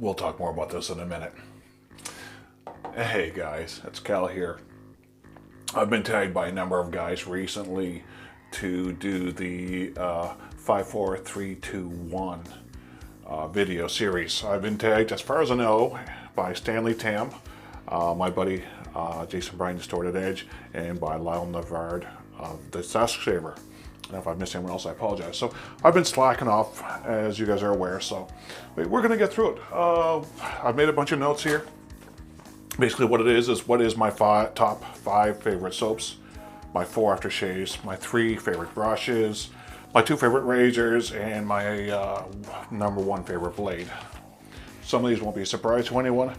we'll talk more about this in a minute. Hey guys, it's Cal here. I've been tagged by a number of guys recently to do the 5, 4, 3, 2, 1 video series. I've been tagged, as far as I know, by Stanley Tam, my buddy Jason Bryan, Distorted Edge, and by Lyle Navard of the SaskShaver. And if I've missed anyone else, I apologize. So I've been slacking off, as you guys are aware, so we're going to get through it. I've made a bunch of notes here. Basically what it is what is my top 5 favorite soaps, my 4 aftershaves, my 3 favorite brushes, my 2 favorite razors, and my number 1 favorite blade. Some of these won't be a surprise to anyone.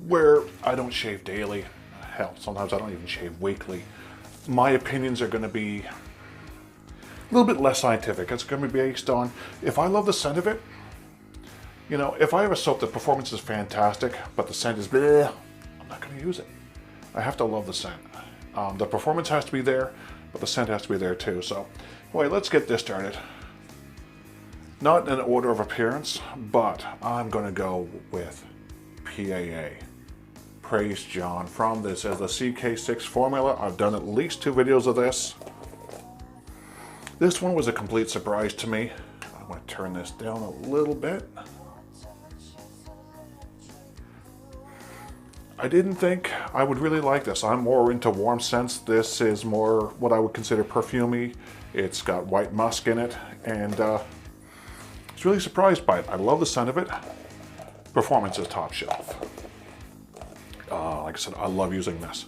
Where I don't shave daily, hell, sometimes I don't even shave weekly, my opinions are going to be a little bit less scientific. It's going to be based on, if I love the scent of it, you know, if I have a soap, the performance is fantastic, but the scent is bleh, I'm not going to use it. I have to love the scent. The performance has to be there, but the scent has to be there too. So, anyway, let's get this started. Not in order of appearance, but I'm going to go with PAA. Praise John from this as the CK6 formula. I've done at least 2 videos of this. This one was a complete surprise to me. I'm going to turn this down a little bit. I didn't think I would really like this. I'm more into warm scents. This is more what I would consider perfumey. It's got white musk in it, and I was really surprised by it. I love the scent of it. Performance is top shelf. Like I said, I love using this.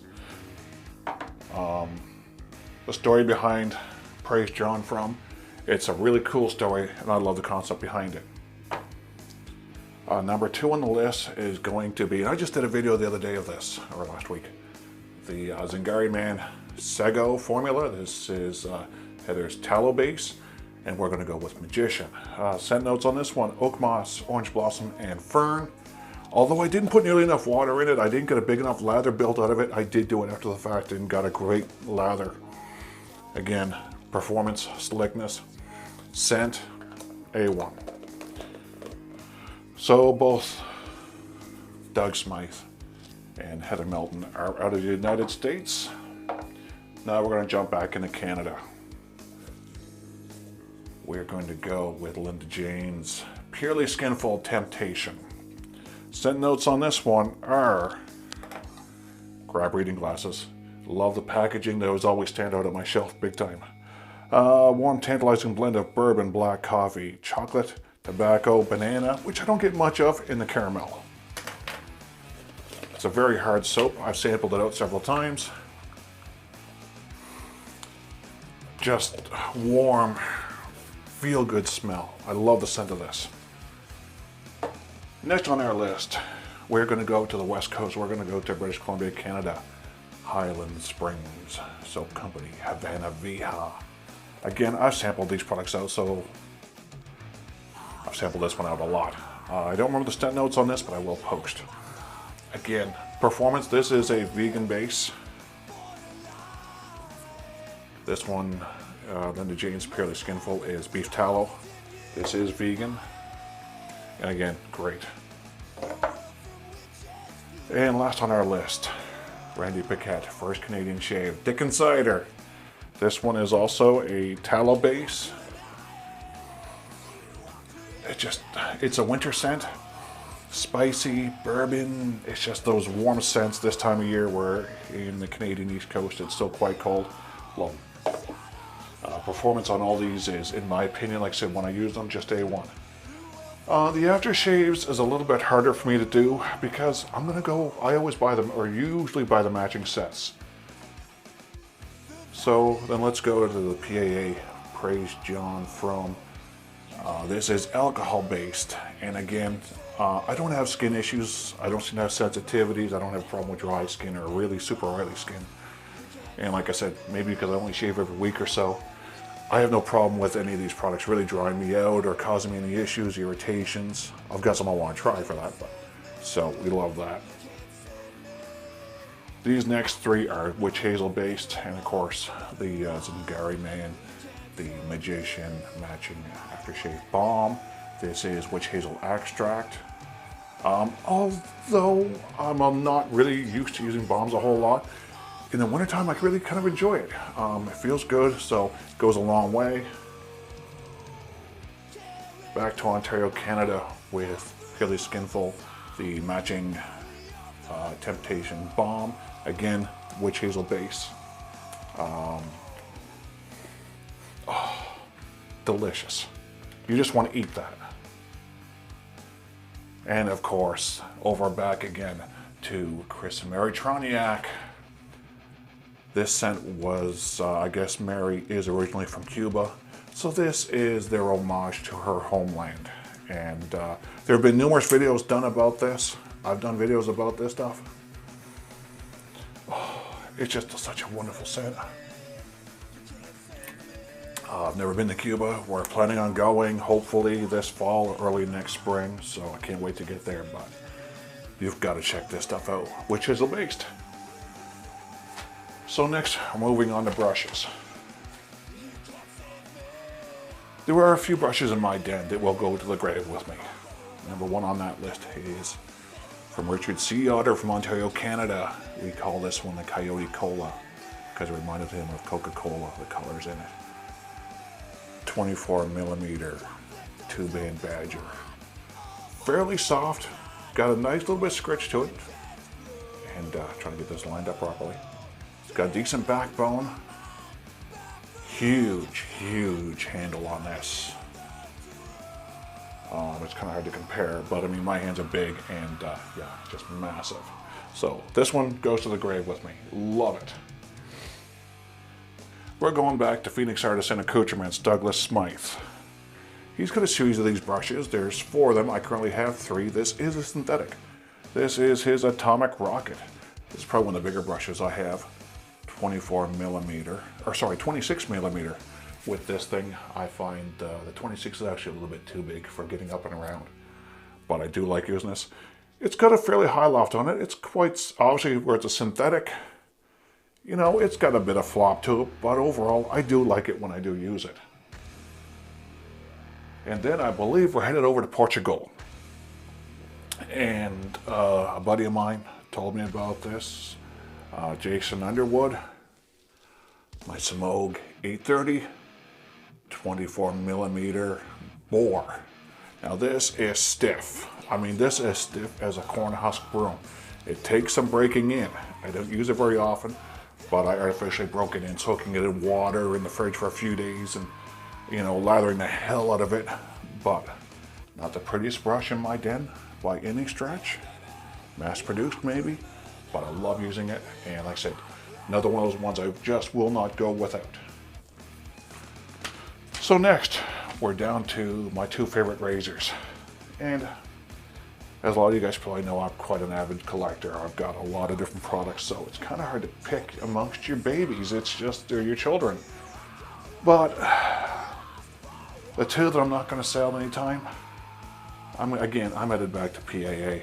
The story behind Praise John from, it's a really cool story, and I love the concept behind it. Number 2 on the list is going to be, and I just did a video the other day of this, or last week, the Zingari Man Sego formula. This is Heather's tallow base, and we're going to go with Magician. Scent notes on this one: oak moss, orange blossom, and fern. Although I didn't put nearly enough water in it, I didn't get a big enough lather built out of it. I did do it after the fact and got a great lather. Again, performance, slickness, scent, A1. So both Doug Smythe and Heather Melton are out of the United States. Now we're going to jump back into Canada. We're going to go with Linda Jane's Purely Skinful Temptation. Scent notes on this one are grab reading glasses. Love the packaging. They always stand out on my shelf big time. Warm, tantalizing blend of bourbon, black coffee, chocolate, tobacco, banana, which I don't get much of, in the caramel. It's a very hard soap. I've sampled it out several times. Just warm, feel-good smell. I love the scent of this. Next on our list, we're going to go to the West Coast. We're going to go to British Columbia, Canada. Highland Springs Soap Company, Havana Vieja. Again, I've sampled these products out, so I've sampled this one out a lot. I don't remember the scent notes on this, but I will post. Again, performance, this is a vegan base. This one, Linda Jane's Purely Skinful, is beef tallow. This is vegan. And again, great. And last on our list, Randy Paquette, First Canadian Shave, Dick & Cider. This one is also a tallow base. It's a winter scent. Spicy, bourbon. It's just those warm scents this time of year where in the Canadian East Coast it's still quite cold. Love them. Performance on all these is, in my opinion, like I said, when I use them, just A1. The aftershaves is a little bit harder for me to do because I always buy them, or usually buy the matching sets. So then let's go to the PAA Praise John from. This is alcohol based, and again, I don't have skin issues. I don't seem to have sensitivities. I don't have a problem with dry skin or really super oily skin. And like I said, maybe because I only shave every week or so, I have no problem with any of these products really drying me out or causing me any issues, irritations. I've got some I want to try for that, so we love that. These next 3 are witch hazel based, and of course the Zingari Man, the Magician matching aftershave balm. This is witch hazel extract. Although I'm not really used to using balms a whole lot, in the wintertime I really kind of enjoy it. It feels good, so it goes a long way. Back to Ontario, Canada with Purely Skinful, the matching Temptation Balm. Again, witch hazel base. Delicious. You just want to eat that. And of course, over back again to Chris and Mary Troniak. This scent was, I guess Mary is originally from Cuba. So this is their homage to her homeland. And there have been numerous videos done about this. I've done videos about this stuff. Oh, it's just such a wonderful scent. I've never been to Cuba. We're planning on going, hopefully this fall or early next spring. So I can't wait to get there, but you've got to check this stuff out. Witch hazel based. So next, moving on to brushes. There are a few brushes in my den that will go to the grave with me. Number one on that list is from Richard C. Otter from Ontario, Canada. We call this one the Coyote Cola because it reminded him of Coca-Cola, the colors in it. 24mm 2-band Badger. Fairly soft, got a nice little bit of scratch to it. And trying to get this lined up properly. It's got a decent backbone. Huge handle on this. It's kind of hard to compare, but I mean my hands are big and yeah, just massive. So this one goes to the grave with me. Love it. We're going back to Phoenix Artisan Accoutrements, Douglas Smythe. He's got a series of these brushes. There's 4 of them. I currently have 3. This is a synthetic. This is his Atomic Rocket. This is probably one of the bigger brushes I have. 26mm. With this thing, I find the 26 is actually a little bit too big for getting up and around. But I do like using this. It's got a fairly high loft on it. It's quite, obviously where it's a synthetic, you know, it's got a bit of flop to it, but overall, I do like it when I do use it. And then I believe we're headed over to Portugal. And a buddy of mine told me about this. Jason Underwood, my Semogue 830, 24mm bore. Now this is stiff. I mean, this is stiff as a corn husk broom. It takes some breaking in. I don't use it very often, but I artificially broke it in, soaking it in water in the fridge for a few days and, you know, lathering the hell out of it. But not the prettiest brush in my den by any stretch. Mass produced maybe, but I love using it. And like I said, another one of those ones I just will not go without. So next, we're down to my 2 favorite razors. And as a lot of you guys probably know, I'm quite an avid collector. I've got a lot of different products, so it's kind of hard to pick amongst your babies. It's just, they're your children. But the 2 that I'm not going to sell anytime, I'm headed back to PAA.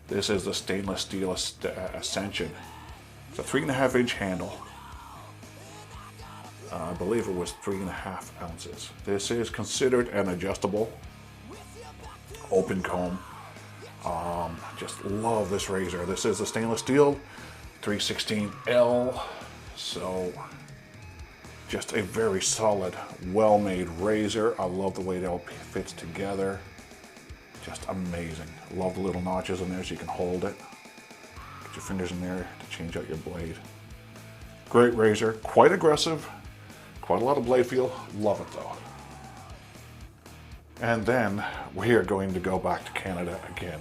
This is the stainless steel Ascension. It's a 3.5-inch handle. I believe it was 3.5 ounces. This is considered an adjustable open comb. Just love this razor. This is a stainless steel 316L. So just a very solid, well-made razor. I love the way it all fits together. Just amazing. Love the little notches in there so you can hold it. Get your fingers in there to change out your blade. Great razor, quite aggressive, quite a lot of blade feel. Love it though. And then we are going to go back to Canada again.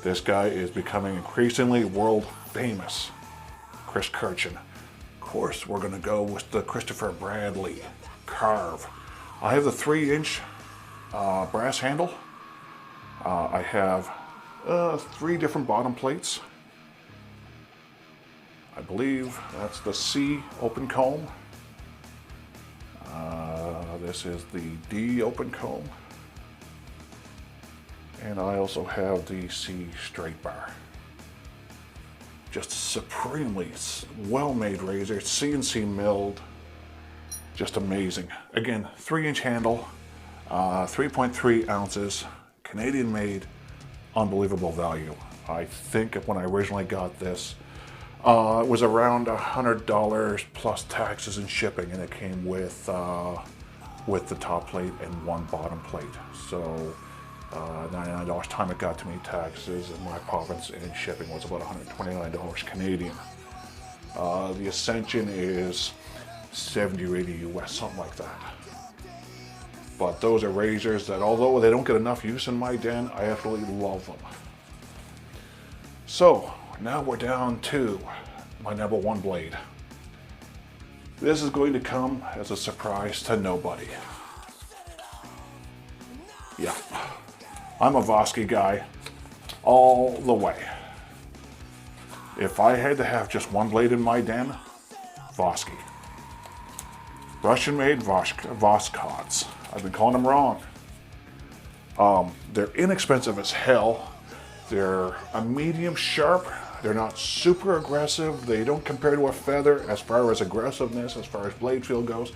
This guy is becoming increasingly world famous. Chris Kirchen. Of course, we're going to go with the Christopher Bradley Karve. I have the 3-inch brass handle. I have 3 different bottom plates. I believe that's the C open comb. This is the D open comb. And I also have the C straight bar. Just supremely well-made razor, CNC milled, just amazing. Again, 3-inch handle, 3.3 ounces, Canadian made, unbelievable value. I think when I originally got this, it was around $100 plus taxes and shipping, and it came with the top plate and one bottom plate. So $99 time it got to me, taxes in my province and shipping was about $129 Canadian. The Ascension is 70 or 80 US, something like that. But those are razors that, although they don't get enough use in my den, I absolutely love them. So now we're down to my number one blade. This is going to come as a surprise to nobody. Yeah, I'm a Vosky guy all the way. If I had to have just one blade in my den, Vosky. Russian-made Voskots. I've been calling them wrong. They're inexpensive as hell. They're a medium sharp. They're not super aggressive. They don't compare to a feather as far as aggressiveness, as far as blade feel goes.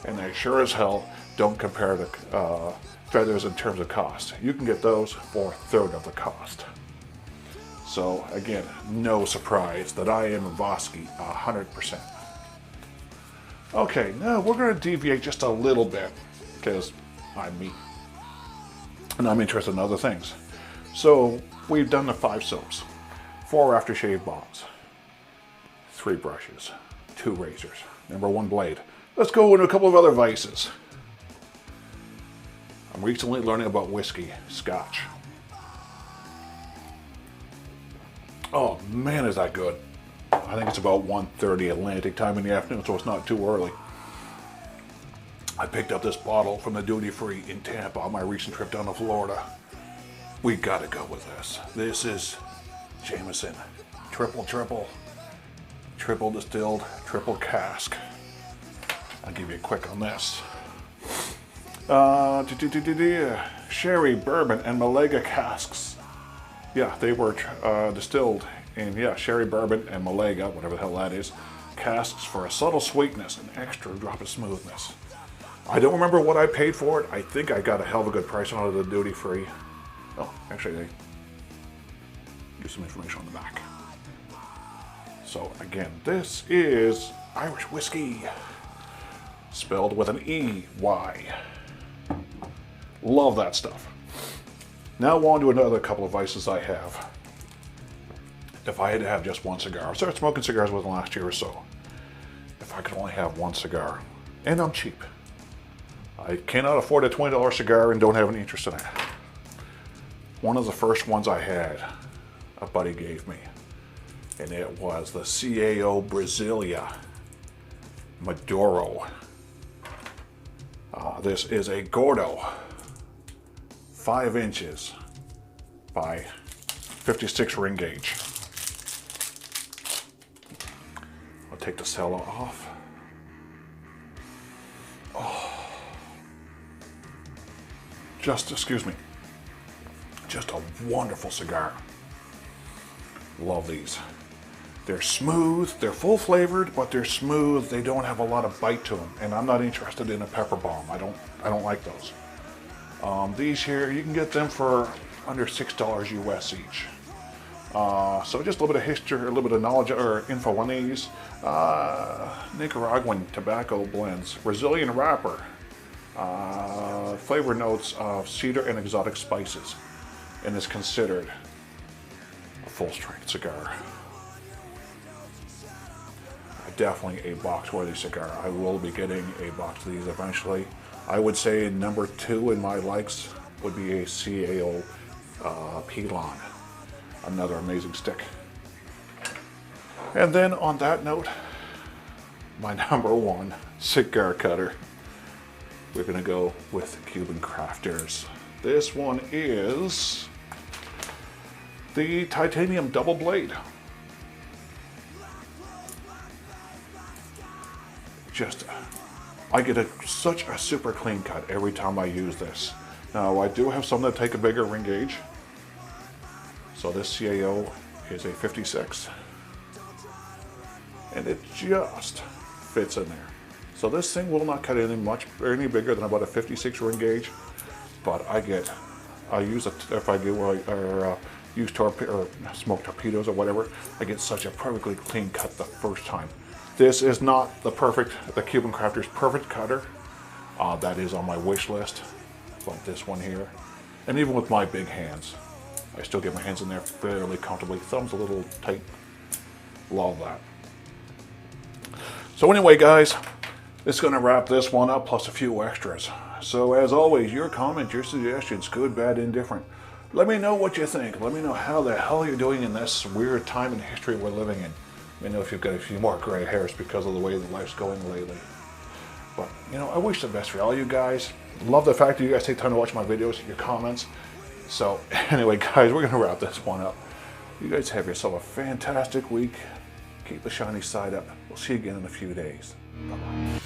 And they sure as hell don't compare to feathers in terms of cost. You can get those for a third of the cost. So again, no surprise that I am a Vosky 100%. Okay, now we're going to deviate just a little bit because I'm me and I'm interested in other things. So we've done the 5 soaps, 4 aftershave balms, 3 brushes, 2 razors, number 1 blade. Let's go into a couple of other vices. I'm recently learning about whiskey, Scotch. Oh man, is that good. I think it's about 1:30 Atlantic time in the afternoon, so it's not too early. I picked up this bottle from the duty free in Tampa on my recent trip down to Florida. We gotta go with this. This is Jameson, triple distilled, triple cask. I'll give you a quick on this. Sherry, bourbon, and Malaga casks. Yeah, they were distilled in, sherry, bourbon, and Malaga, whatever the hell that is, casks for a subtle sweetness and extra drop of smoothness. I don't remember what I paid for it. I think I got a hell of a good price on it at the duty free. Oh, actually, they give some information on the back. So again, this is Irish whiskey, spelled with an E-Y. Love that stuff. Now on to another couple of vices I have. If I had to have just one cigar, I started smoking cigars within the last year or so. If I could only have one cigar, and I'm cheap. I cannot afford a $20 cigar and don't have any interest in it. One of the first ones I had, a buddy gave me, and it was the CAO Brasilia Maduro. This is a Gordo, 5 inches by 56 ring gauge. I'll take the cello off. Oh. Just a wonderful cigar. Love these. They're smooth, they're full flavored, but they're smooth. They don't have a lot of bite to them, and I'm not interested in a pepper bomb. I don't like those. These here, you can get them for under $6 US each. So just a little bit of history, a little bit of knowledge or info on these. Nicaraguan tobacco blends, Brazilian wrapper, flavor notes of cedar and exotic spices, and is considered a full-strength cigar. Definitely a box-worthy cigar. I will be getting a box of these eventually. I would say number 2 in my likes would be a CAO Pilon. Another amazing stick. And then on that note, my number 1 cigar cutter. We're gonna go with Cuban Crafters. This one is the titanium double blade. I get such a super clean cut every time I use this. Now I do have some that take a bigger ring gauge. So this CAO is a 56. And it just fits in there. So this thing will not cut any bigger than about a 56 ring gauge, but I get I use it if I do use smoke torpedoes or whatever. I get such a perfectly clean cut the first time. This is not the Cuban Crafter's perfect cutter. That is on my wish list. Like this one here. And even with my big hands, I still get my hands in there fairly comfortably. Thumb's a little tight. Love that. So anyway, guys, this is going to wrap this one up plus a few extras. So as always, your comments, your suggestions, good, bad, indifferent. Let me know what you think. Let me know how the hell you're doing in this weird time in history we're living in. Let me know if you've got a few more gray hairs because of the way the life's going lately. But, you know, I wish the best for all you guys. Love the fact that you guys take time to watch my videos, your comments. So anyway, guys, we're going to wrap this one up. You guys have yourself a fantastic week. Keep the shiny side up. We'll see you again in a few days. Bye-bye.